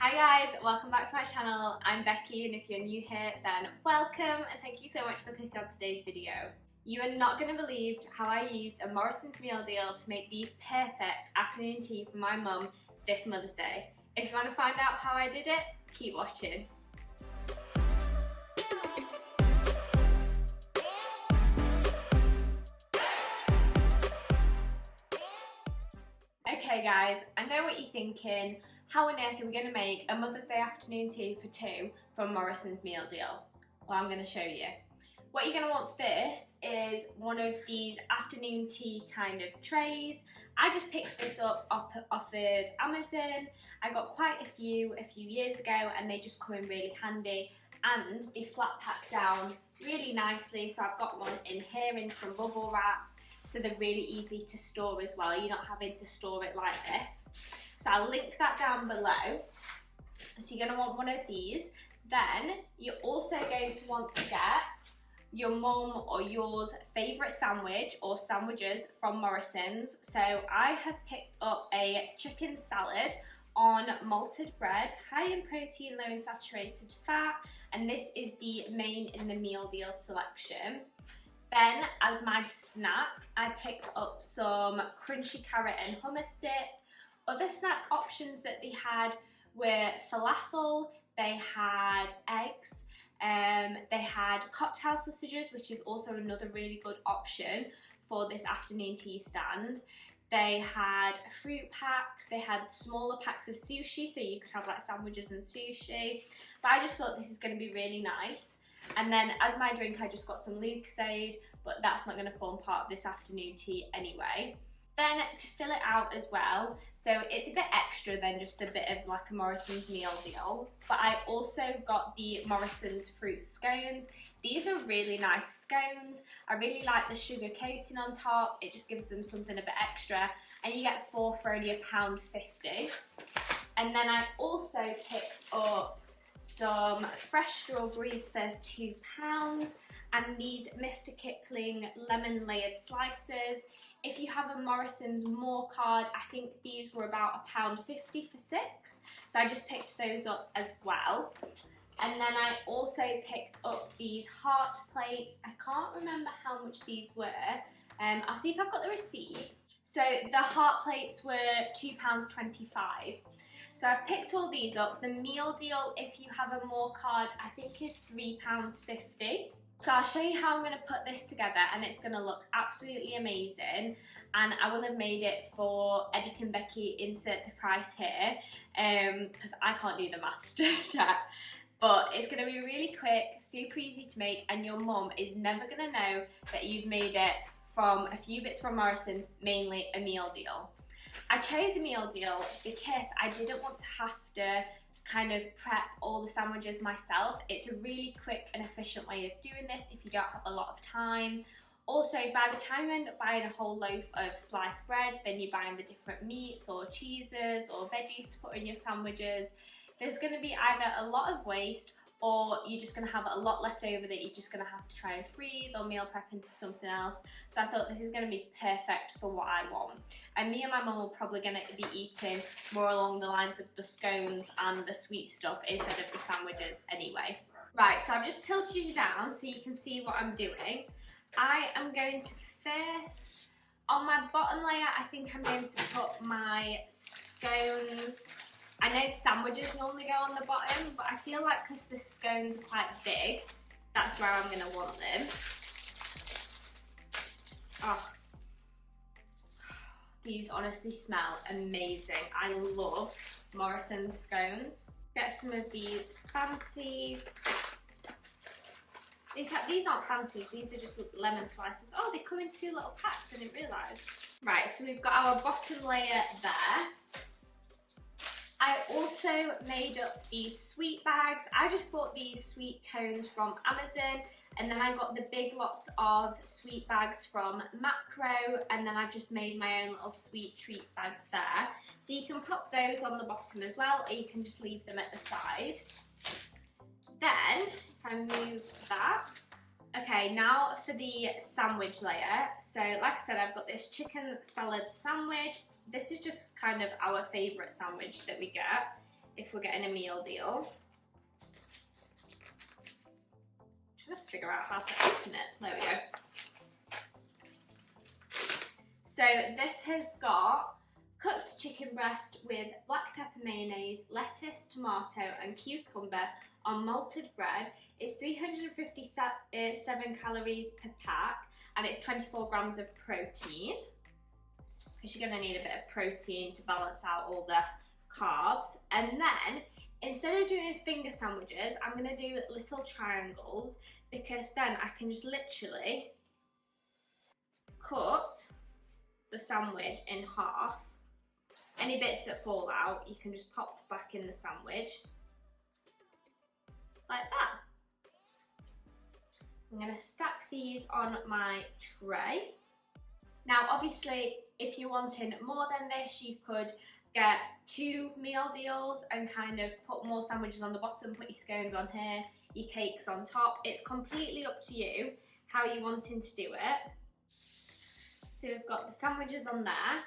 Hi guys, welcome back to my channel. I'm Becky, and if you're new here then welcome and thank you so much for clicking on today's video. You are not going to believe how I used a Morrisons meal deal to make the perfect afternoon tea for my mum this Mother's Day. If you want to find out how I did it, keep watching. Okay guys, I know what you're thinking. How on earth are we going to make a Mother's Day afternoon tea for two from Morrisons meal deal? Well, I'm going to show you. What you're going to want first is one of these afternoon tea kind of trays. I just picked this up off of Amazon. I got quite a few years ago and they just come in really handy and they flat pack down really nicely. So I've got one in here in some bubble wrap. So they're really easy to store as well. You're not having to store it like this. So I'll link that down below. So you're going to want one of these. Then you're also going to want to get your mum or yours favourite sandwich or sandwiches from Morrisons. So I have picked up a chicken salad on malted bread, high in protein, low in saturated fat, and this is the main in the meal deal selection. Then, as my snack, I picked up some crunchy carrot and hummus dip. Other snack options that they had were falafel, they had eggs, they had cocktail sausages, which is also another really good option for this afternoon tea stand. They had fruit packs, they had smaller packs of sushi, so you could have like sandwiches and sushi. But I just thought this is going to be really nice. And then as my drink, I just got some Lucozade, but that's not going to form part of this afternoon tea anyway. Then to fill it out as well, so it's a bit extra than just a bit of like a Morrisons meal deal, but I also got the Morrisons fruit scones. These are really nice scones. I really like the sugar coating on top. It just gives them something a bit extra, and you get 4 for only £1.50. And then I also picked up some fresh strawberries for £2 and these Mr. Kipling lemon layered slices. If you have a Morrisons More card, I think these were about £1.50 for 6, so I just picked those up as well. And then I also picked up these heart plates. I can't remember how much these were. I'll see if I've got the receipt. So the heart plates were £2.25. So I've picked all these up. The meal deal, if you have a More card, I think is £3.50. So I'll show you how I'm going to put this together, and it's going to look absolutely amazing. And I will have made it for Editing Becky, insert the price here, because I can't do the maths just yet. But it's going to be really quick, super easy to make, and your mum is never going to know that you've made it from a few bits from Morrisons, mainly a meal deal. I chose a meal deal because I didn't want to have to kind of prep all the sandwiches myself. It's a really quick and efficient way of doing this if you don't have a lot of time. Also, by the time you end up buying a whole loaf of sliced bread, then you're buying the different meats or cheeses or veggies to put in your sandwiches. There's going to be either a lot of waste, or you're just going to have a lot left over that you're just going to have to try and freeze or meal prep into something else. So I thought this is going to be perfect for what I want. And me and my mum are probably going to be eating more along the lines of the scones and the sweet stuff instead of the sandwiches anyway. Right, so I've just tilted you down so you can see what I'm doing. I am going to first, on my bottom layer, I think I'm going to put my scones. I know sandwiches normally go on the bottom, but I feel like because the scones are quite big, that's where I'm going to want them. Oh, these honestly smell amazing. I love Morrisons scones. Get some of these fancies. In fact, these aren't fancies, these are just lemon slices. Oh, they come in 2 little packs, I didn't realise. Right, so we've got our bottom layer there. I also made up these sweet bags. I just bought these sweet cones from Amazon, and then I got the big lots of sweet bags from Macro, and then I've just made my own little sweet treat bags there. So you can put those on the bottom as well, or you can just leave them at the side. Then, if I move that, okay, now for the sandwich layer. So like I said, I've got this chicken salad sandwich. This is just kind of our favourite sandwich that we get. if we're getting a meal deal. I'm trying to figure out how to open it. There we go. So this has got cooked chicken breast with black pepper mayonnaise, lettuce, tomato and cucumber on malted bread. It's 357 calories per pack and it's 24 grams of protein. Because you're going to need a bit of protein to balance out all the carbs. And then, instead of doing finger sandwiches, I'm going to do little triangles because then I can just literally cut the sandwich in half. Any bits that fall out, you can just pop back in the sandwich like that. I'm going to stack these on my tray. Now, obviously, if you're wanting more than this, you could get 2 meal deals and kind of put more sandwiches on the bottom, put your scones on here, your cakes on top. It's completely up to you how you're wanting to do it. So we've got the sandwiches on there.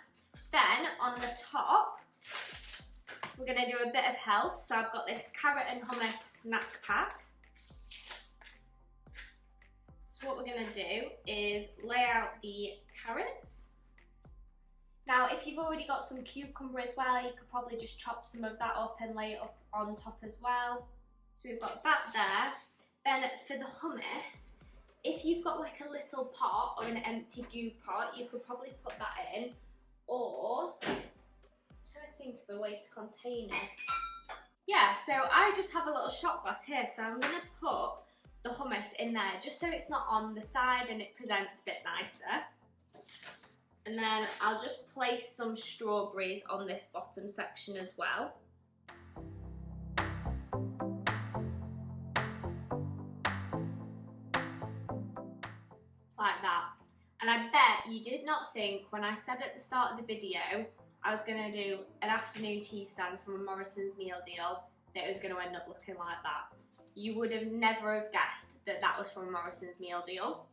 Then on the top, we're going to do a bit of health. So I've got this carrot and hummus snack pack. So what we're going to do is lay out the carrots. Now, if you've already got some cucumber as well, you could probably just chop some of that up and lay it up on top as well. So we've got that there. Then for the hummus, if you've got like a little pot or an empty goo pot, you could probably put that in. Or, I'm trying to think of a way to contain it. Yeah, so I just have a little shot glass here, so I'm going to put the hummus in there just so it's not on the side and it presents a bit nicer. And then I'll just place some strawberries on this bottom section as well. Like that. And I bet you did not think when I said at the start of the video I was going to do an afternoon tea stand from a Morrisons meal deal that it was going to end up looking like that. You would have never have guessed that that was from a Morrisons meal deal.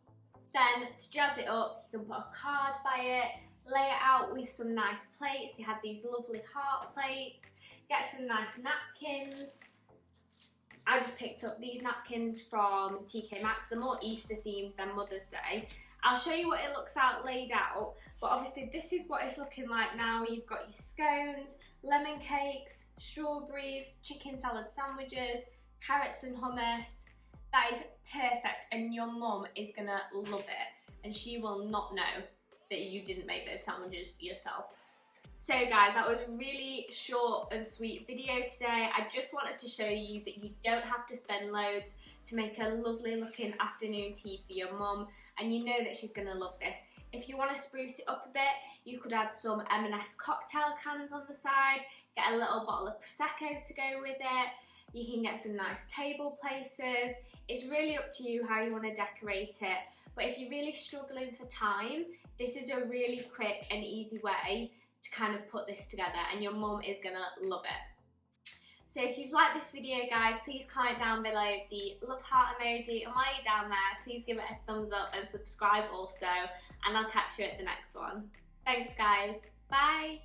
Then to jazz it up, you can put a card by it, lay it out with some nice plates. They had these lovely heart plates. Get some nice napkins. I just picked up these napkins from TK Maxx. They're more Easter themed than Mother's Day. I'll show you what it looks out laid out, but obviously this is what it's looking like now. You've got your scones, lemon cakes, strawberries, chicken salad sandwiches, carrots and hummus. That is perfect and your mum is gonna love it and she will not know that you didn't make those sandwiches yourself. So guys, that was a really short and sweet video today. I just wanted to show you that you don't have to spend loads to make a lovely looking afternoon tea for your mum, and you know that she's gonna love this. If you want to spruce it up a bit, you could add some M&S cocktail cans on the side, get a little bottle of Prosecco to go with it. You can get some nice table places. It's really up to you how you want to decorate it. But if you're really struggling for time, this is a really quick and easy way to kind of put this together and your mum is gonna love it. So if you've liked this video guys, please comment down below the love heart emoji, and while you're down there, please give it a thumbs up and subscribe also, and I'll catch you at the next one. Thanks guys, bye!